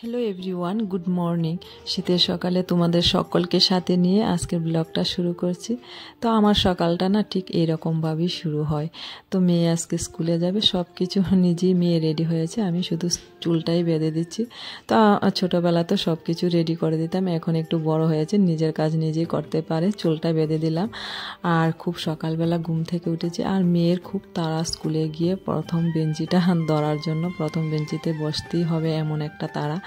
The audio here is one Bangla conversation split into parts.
Hello everyone, good morning. শীতের সকালে তোমাদের সকলকে সাথে নিয়ে আজকের ব্লগটা শুরু করছি। তো আমার সকালটা না ঠিক এইরকমভাবেই শুরু হয়। তো মেয়ে আজকে স্কুলে যাবে, সব কিছু নিজেই মেয়ে রেডি হয়েছে, আমি শুধু চুলটাই বেঁধে দিচ্ছি। তো ছোটোবেলা তো সব কিছু রেডি করে দিতাম, এখন একটু বড় হয়েছে, নিজের কাজ নিজেই করতে পারে। চুলটা বেঁধে দিলাম আর খুব সকালবেলা ঘুম থেকে উঠেছি। আর মেয়ের খুব তাড়া স্কুলে গিয়ে প্রথম বেঞ্চিটা ধরার জন্য, প্রথম বেঞ্চিতে বসতেই হবে এমন একটা তাড়া।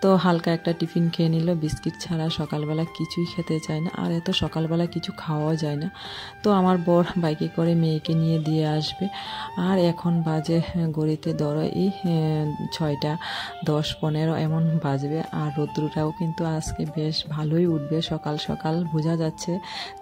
তো হালকা একটা টিফিন খেয়ে নিল, বিস্কিট ছাড়া সকালবেলা কিছুই খেতে চায় না, আর এত সকালবেলা কিছু খাওয়াও যায় না। তো আমার বর বাইকে করে মেয়েকে নিয়ে দিয়ে আসবে। আর এখন বাজে ঘড়িতে ধরো এই 6:10-15 এমন বাজবে। আর রৌদ্রটাও কিন্তু আজকে বেশ ভালোই উঠবে, সকাল সকাল বোঝা যাচ্ছে।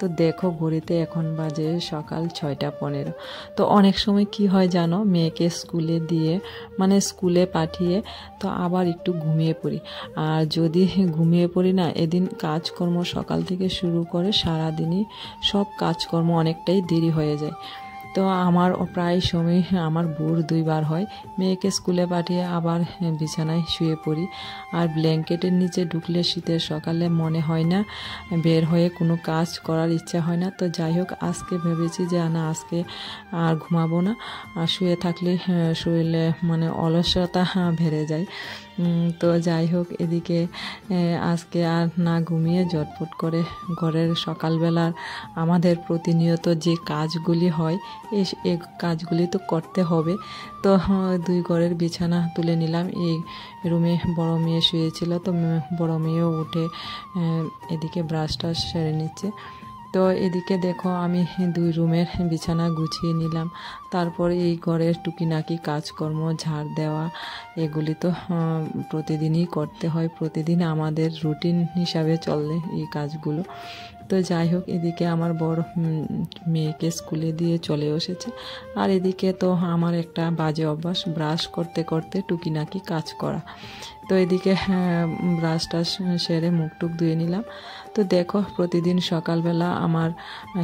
তো দেখো ঘড়িতে এখন বাজে সকাল 6:15। তো অনেক সময় কি হয় জানো, মেয়েকে স্কুলে দিয়ে মানে স্কুলে পাঠিয়ে তো আবার একটু ঘুমিয়ে পড়ি। আর যদি ঘুমিয়ে পড়ি না, এদিন কাজকর্ম সকাল থেকে শুরু করে সারাদিনই সব কাজকর্ম অনেকটাই দেরি হয়ে যায়। তো আমার প্রায় সময় আমার ভোর 2বার হয়, মেয়েকে স্কুলে পাঠিয়ে আবার বিছানায় শুয়ে পড়ি। আর ব্ল্যাঙ্কেটের নিচে ঢুকলে শীতের সকালে মনে হয় না বের হয়ে কোনো কাজ করার ইচ্ছা হয় না। তো যাই হোক, আজকে ভেবেছি যে না, আজকে আর ঘুমাবো না, আর শুয়ে থাকলে শরীরে মানে অলসতা বেড়ে যায়। তো যাই হোক, এদিকে আজকে আর না ঘুমিয়ে ঝটফট করে ঘরের সকালবেলার আমাদের প্রতিনিয়ত যে কাজগুলি হয় এই কাজগুলি তো করতে হবে। তো 2 ঘরের বিছানা তুলে নিলাম। এই রুমে বড় মেয়ে শুয়েছিল, তো বড় মেয়েও উঠে এদিকে ব্রাশটা সেরে নিচ্ছে। তো এদিকে দেখো আমি 2 রুমের বিছানা গুছিয়ে নিলাম। তারপর এই ঘরের টুকিনাকি কাজকর্ম, ঝাড় দেওয়া, এগুলি তো প্রতিদিনই করতে হয়, প্রতিদিন আমাদের রুটিন হিসাবে চলে এই কাজগুলো। তো যাই হোক, এদিকে আমার বড় মেয়েকে স্কুলে দিয়ে চলে এসেছে। আর এদিকে তো আমার একটা বাজে অভ্যাস, ব্রাশ করতে করতে টুকিনাকি কাজ করা। তো এদিকে ব্রাশটা সেরে মুখ টুক ধুয়ে নিলাম। তো দেখো, প্রতিদিন সকালবেলা আমার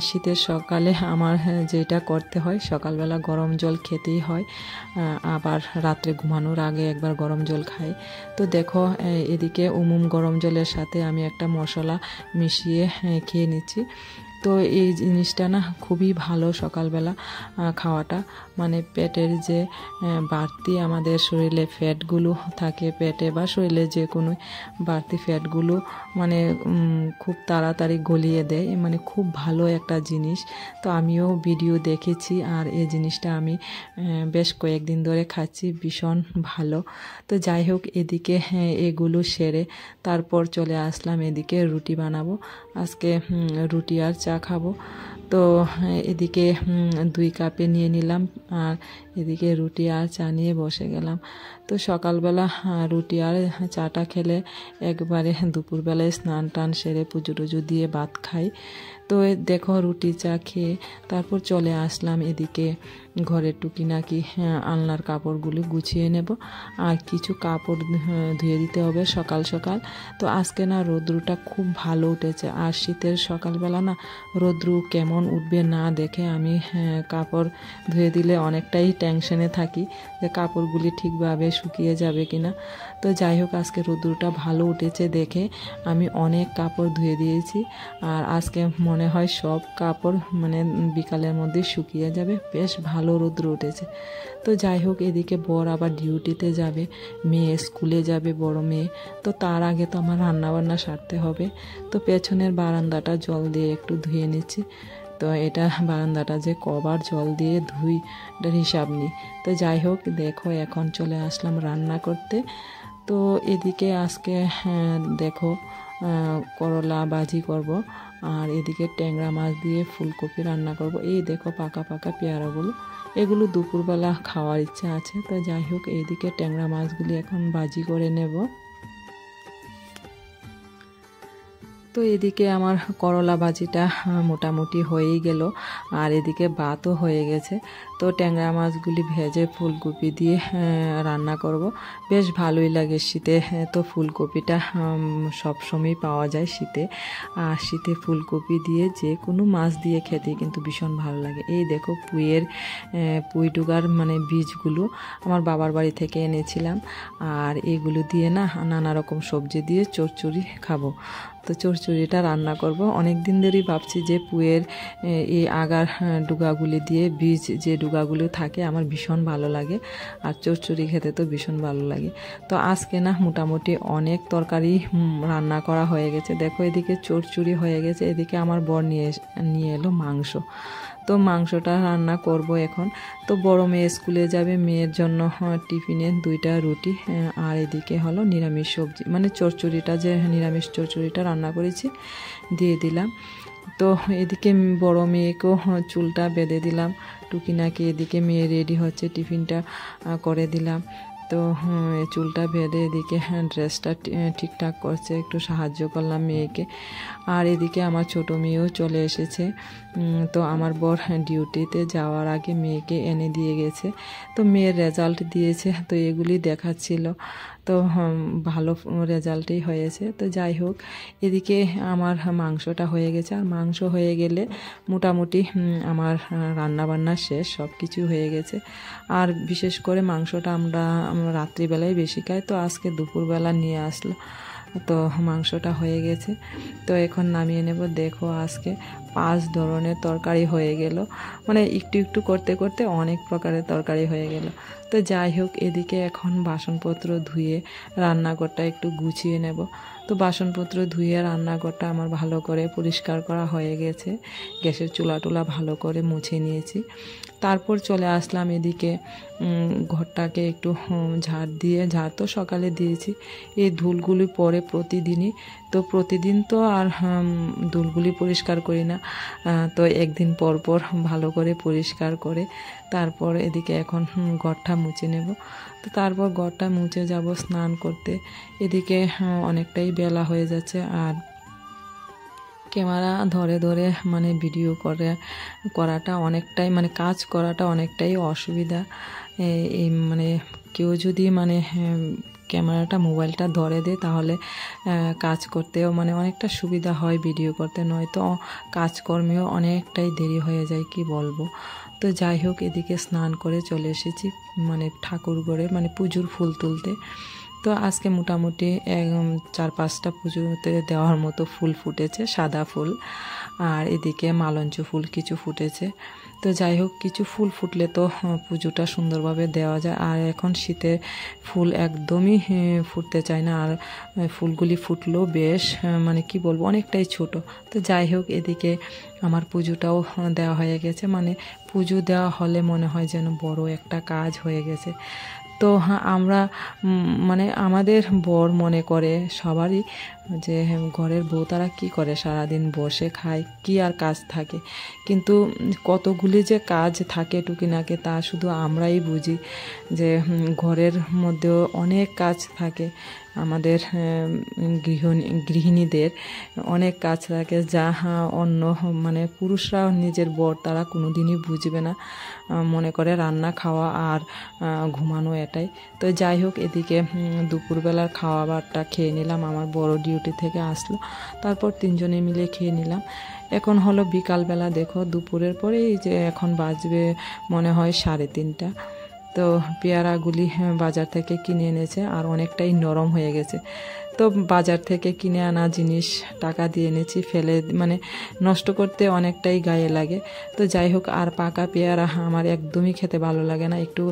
শীতের সকালে আমার যেটা করতে হয়, সকালবেলা গরম জল খেতেই হয়। আবার রাত্রে ঘুমানোর আগে একবার গরম জল খাই। তো দেখো, এদিকে গরম জলের সাথে আমি একটা মশলা মিশিয়ে খেয়ে নিচ্ছি। তো এই জিনিসটা না খুবই ভালো সকালবেলা খাওয়াটা, মানে পেটের যে বাড়তি আমাদের শরীরে ফ্যাটগুলো থাকে পেটে বা শরীরে যে কোনো বাড়তি ফ্যাটগুলো মানে খুব তাড়াতাড়ি গলিয়ে দেয়, মানে খুব ভালো একটা জিনিস। তো আমিও ভিডিও দেখেছি আর এই জিনিসটা আমি বেশ কয়েকদিন ধরে খাচ্ছি, ভীষণ ভালো। তো যাই হোক, এদিকে এগুলো সেরে তারপর চলে আসলাম এদিকে রুটি বানাবো। আজকে রুটি আর চা খাবো। তো এদিকে 2 কাপে নিয়ে নিলাম, আর এদিকে রুটি আর চা নিয়ে বসে গেলাম। তো সকালবেলা রুটি আর চাটা খেলে একবারে দুপুরবেলায় স্নান টান সেরে পুজো টুজো দিয়ে ভাত খাই। তো দেখো, রুটি চা খেয়ে তারপর চলে আসলাম এদিকে ঘরের টুকিনাকি আলনার কাপড়গুলি গুছিয়ে নেব। আর কিছু কাপড় ধুয়ে দিতে হবে সকাল সকাল। তো আজকে না রৌদ্রটা খুব ভালো উঠেছে, আর শীতের সকালবেলা না রৌদ্র কেমন উঠবে না দেখে আমি কাপড় ধুয়ে দিলে অনেকটাই টেনশনে থাকি যে কাপড়গুলি ঠিকভাবে শুকিয়ে যাবে কিনা। তো যাই হোক, আজকে রৌদ্রটা ভালো উঠেছে দেখে আমি অনেক কাপড় ধুয়ে দিয়েছি। আর আজকে মনে হয় সব কাপড় মানে বিকালের মধ্যে শুকিয়ে যাবে, বেশ ভালো রৌদ্র উঠেছে। তো যাই হোক, এদিকে বর আবার ডিউটিতে যাবে, মেয়ে স্কুলে যাবে, বড় মেয়ে। তো তার আগে তো আমার রান্নাবান্না সারতে হবে। তো পেছনের বারান্দাটা জল দিয়ে একটু ধুয়ে নিচ্ছি। তো এটা বারান্দাটা যে কবার জল দিয়ে ধুই এটার হিসাব নেই। তো যাই হোক, দেখো এখন চলে আসলাম রান্না করতে। তো এদিকে আজকে দেখো করলা ভাজি করব, আর এদিকে ট্যাংরা মাছ দিয়ে ফুলকপি রান্না করব। এই দেখো পাকা পাকা পেয়ারাগুলো, এগুলো দুপুরবেলা খাওয়ার ইচ্ছা আছে। তো যাই হোক, এইদিকে ট্যাংরা মাছগুলি এখন ভাজি করে নেব। তো এদিকে আমার করলা ভাজিটা মোটামুটি হয়েই গেল, আর এদিকে ভাতও হয়ে গেছে। তো ট্যাংরা মাছগুলি ভেজে ফুলকপি দিয়ে রান্না করব। বেশ ভালোই লাগে শীতে, তো ফুলকপিটা সবসময় পাওয়া যায় শীতে, আর শীতে ফুলকপি দিয়ে যে কোনো মাছ দিয়ে খেতে কিন্তু ভীষণ ভালো লাগে। এই দেখো পুঁই ডুগার মানে বীজগুলো আমার বাবার বাড়ি থেকে এনেছিলাম, আর এগুলো দিয়ে না নানা রকম সবজি দিয়ে চচ্চড়ি খাবো। তো চচ্চড়িটা রান্না করব। অনেক দিন ধরেই ভাবছি যে পুঁইয়ের এই আগার ডুগাগুলি দিয়ে বীজ যে ডুগাগুলো থাকে আমার ভীষণ ভালো লাগে, আর চচ্চড়ি খেতে তো ভীষণ ভালো লাগে। তো আজকে না মোটামুটি অনেক তরকারি রান্না করা হয়ে গেছে। দেখো এদিকে চচ্চড়ি হয়ে গেছে, এদিকে আমার বর নিয়ে এলো মাংস। তো মাংসটা রান্না করব এখন। তো বড় মেয়ে স্কুলে যাবে, মেয়ের জন্য টিফিনে 2টা রুটি, আর এদিকে হলো নিরামিষ সবজি, মানে চচ্চড়িটা যে নিরামিষ চচ্চড়িটা রান্না করেছি দিয়ে দিলাম। তো এদিকে বড় মেয়েকেও চুলটা বেঁধে দিলাম টুকিনাকে, এদিকে মেয়ে রেডি হচ্ছে, টিফিনটা করে দিলাম। তো চুলটা বেঁধে এদিকে ড্রেসটা ঠিকঠাক করছে, একটু সাহায্য করলাম মেয়েকে। আর এদিকে আমার ছোট মেয়েও চলে এসেছে। তো আমার বর ডিউটিতে যাওয়ার আগে মেয়েকে এনে দিয়ে গেছে। তো মেয়ের রেজাল্ট দিয়েছে, তো এগুলি দেখাচ্ছিল। তো ভালো রেজাল্টই হয়েছে। তো যাই হোক, এদিকে আমার মাংসটা হয়ে গেছে, আর মাংস হয়ে গেলে মোটামুটি আমার রান্নাবান্না শেষ, সব কিছু হয়ে গেছে। আর বিশেষ করে মাংসটা আমরা রাত্রিবেলায় বেশি খাই, তো আজকে দুপুরবেলা নিয়ে আসলো, তো মাংসটা হয়ে গেছে। তো এখন নামিয়ে নেব। দেখো আজকে 5 ধরনের তরকারি হয়ে গেল, মানে একটু একটু করতে করতে অনেক প্রকারের তরকারি হয়ে গেল। তো যাই হোক, এদিকে এখন বাসনপত্র ধুয়ে রান্নাঘরটা একটু গুছিয়ে নেব। তো বাসনপত্র ধুয়ে রান্নাঘরটা আমার ভালো করে পরিষ্কার করা হয়ে গেছে, গ্যাসের চুলা টুলা ভালো করে মুছে নিয়েছি। তারপর চলে আসলাম এদিকে ঘরটাকে একটু ঝাড় তো সকালে দিয়েছি, এই ধুলগুলি পরে প্রতিদিনই। তো প্রতিদিন তো আর ধুলগুলি পরিষ্কার করি না, তো একদিন পর পর ভালো করে পরিষ্কার করে তারপর এদিকে এখন ঘরটা মুছে নেব। তো তারপর ঘরটা মুছে যাব স্নান করতে। এদিকে অনেকটাই বেলা হয়ে যাচ্ছে, আর ক্যামেরা ধরে ধরে মানে ভিডিও করাটা অনেকটাই মানে কাজ করাটা অনেকটাই অসুবিধা। এই মানে কেউ যদি মানে ক্যামেরাটা মোবাইলটা ধরে দেয় তাহলে কাজ করতেও মানে অনেকটা সুবিধা হয় ভিডিও করতে, নয়তো কাজকর্মেও অনেকটাই দেরি হয়ে যায়, কি বলবো। তো যাই হোক, এদিকে স্নান করে চলে এসেছি মানে ঠাকুর ঘরে মানে পুজোর ফুল তুলতে। তো আজকে মোটামুটি 4-5টা পুজোতে দেওয়ার মতো ফুল ফুটেছে, সাদা ফুল, আর এদিকে মালঞ্চ ফুল কিছু ফুটেছে। তো যাই হোক, কিছু ফুল ফুটলে তো পুজোটা সুন্দরভাবে দেওয়া যায়, আর এখন শীতে ফুল একদমই ফুটতে চায় না, আর ফুলগুলি ফুটলেও বেশ মানে কি বলবো অনেকটাই ছোট। তো যাই হোক, এদিকে আমার পুজোটাও দেওয়া হয়ে গেছে, মানে পুজো দেওয়া হলে মনে হয় যেন বড় একটা কাজ হয়ে গেছে। তো আমরা মানে আমাদের বর মনে করে সবারই যে ঘরের বউ তারা কী করে, সারাদিন বসে খায়, কি আর কাজ থাকে। কিন্তু কতগুলি যে কাজ থাকে টুকিনাকে তা শুধু আমরাই বুঝি, যে ঘরের মধ্যেও অনেক কাজ থাকে। আমাদের গৃহিণীদের অনেক কাজ থাকে, যা অন্য মানে পুরুষরা নিজের বর তারা কোনো দিনই বুঝবে না, মনে করে রান্না খাওয়া আর ঘুমানো এটাই। তো যাই হোক, এদিকে দুপুরবেলার খাওয়াবারটা খেয়ে নিলাম, আমার বড় ডিউটি থেকে আসলো, তারপর 3জনে মিলে খেয়ে নিলাম। এখন হলো বিকালবেলা, দেখো দুপুরের পরে এই যে এখন বাজবে মনে হয় 3:30। তো পেয়ারাগুলি বাজার থেকে কিনে এনেছে, আর অনেকটাই নরম হয়ে গেছে। তো বাজার থেকে কিনে আনা জিনিস টাকা দিয়ে এনেছি, ফেলে মানে নষ্ট করতে অনেকটাই গায়ে লাগে। তো যাই হোক, আর পাকা পেয়ারা আমার একদমই খেতে ভালো লাগে না, একটু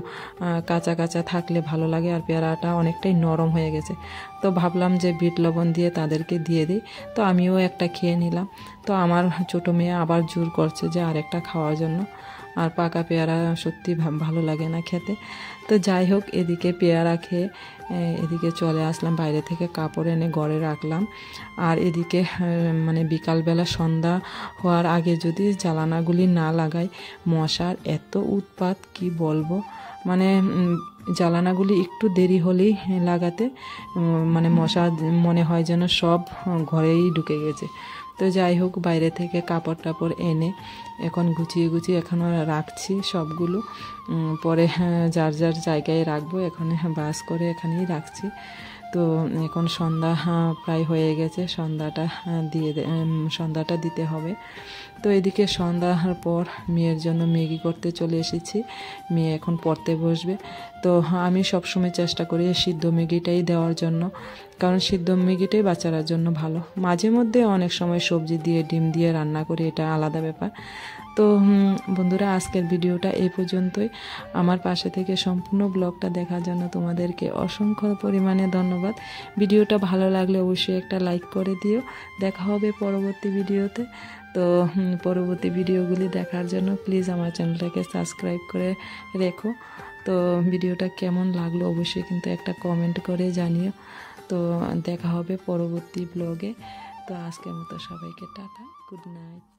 কাঁচা কাঁচা থাকলে ভালো লাগে, আর পেয়ারাটা অনেকটাই নরম হয়ে গেছে। তো ভাবলাম যে বিট লবণ দিয়ে তাদেরকে দিয়ে দিই, তো আমিও একটা খেয়ে নিলাম। তো আমার ছোটো মেয়ে আবার জোর করছে যে আরেকটা খাওয়ার জন্য, আর পাকা পেয়ারা সত্যি ভালো লাগে না খেতে। তো যাই হোক, এদিকে পেয়ারা খেয়ে এদিকে চলে আসলাম, বাইরে থেকে কাপড় এনে ঘরে রাখলাম। আর এদিকে মানে বিকালবেলা সন্ধ্যা হওয়ার আগে যদি জ্বালানাগুলি না লাগাই, মশার এত উৎপাত কি বলবো, মানে জ্বালানাগুলি একটু দেরি হলেই লাগাতে মানে মশা মনে হয় যেন সব ঘরেই ঢুকে গেছে। তো যাই হোক, বাইরে থেকে কাপড় টাপড় এনে এখন গুছিয়ে গুছিয়ে এখনও রাখছি সবগুলো, পরে যার যার জায়গায় রাখবো। এখন বাস করে এখানেই রাখছি। তো এখন সন্ধ্যা প্রায় হয়ে গেছে, সন্ধ্যাটা দিতে হবে। তো এদিকে সন্ধ্যার পর মেয়ের জন্য ম্যাগি করতে চলে এসেছি। মেয়ে এখন পড়তে বসবে। তো আমি সবসময় চেষ্টা করি সিদ্ধ ম্যাগিটাই দেওয়ার জন্য, কারণ সিদ্ধ ম্যাগিটাই বাচ্চারা জন্য ভালো। মাঝে মধ্যে অনেক সময় সবজি দিয়ে ডিম দিয়ে রান্না করি, এটা আলাদা ব্যাপার। তো বন্ধুরা, আজকের ভিডিওটা এই পর্যন্তই। আমার পাশে থেকে সম্পূর্ণ ব্লগটা দেখার জন্য তোমাদেরকে অসংখ্য পরিমাণে ধন্যবাদ। ভিডিওটা ভালো লাগলে অবশ্যই একটা লাইক করে দিও। দেখা হবে পরবর্তী ভিডিওতে। তো পরবর্তী ভিডিওগুলি দেখার জন্য প্লিজ আমার চ্যানেলটাকে সাবস্ক্রাইব করে রেখো। তো ভিডিওটা কেমন লাগলো অবশ্যই কিন্তু একটা কমেন্ট করে জানিও। তো দেখা হবে পরবর্তী ব্লগে। তো আজকের মতো সবাইকে টাটা, গুড নাইট।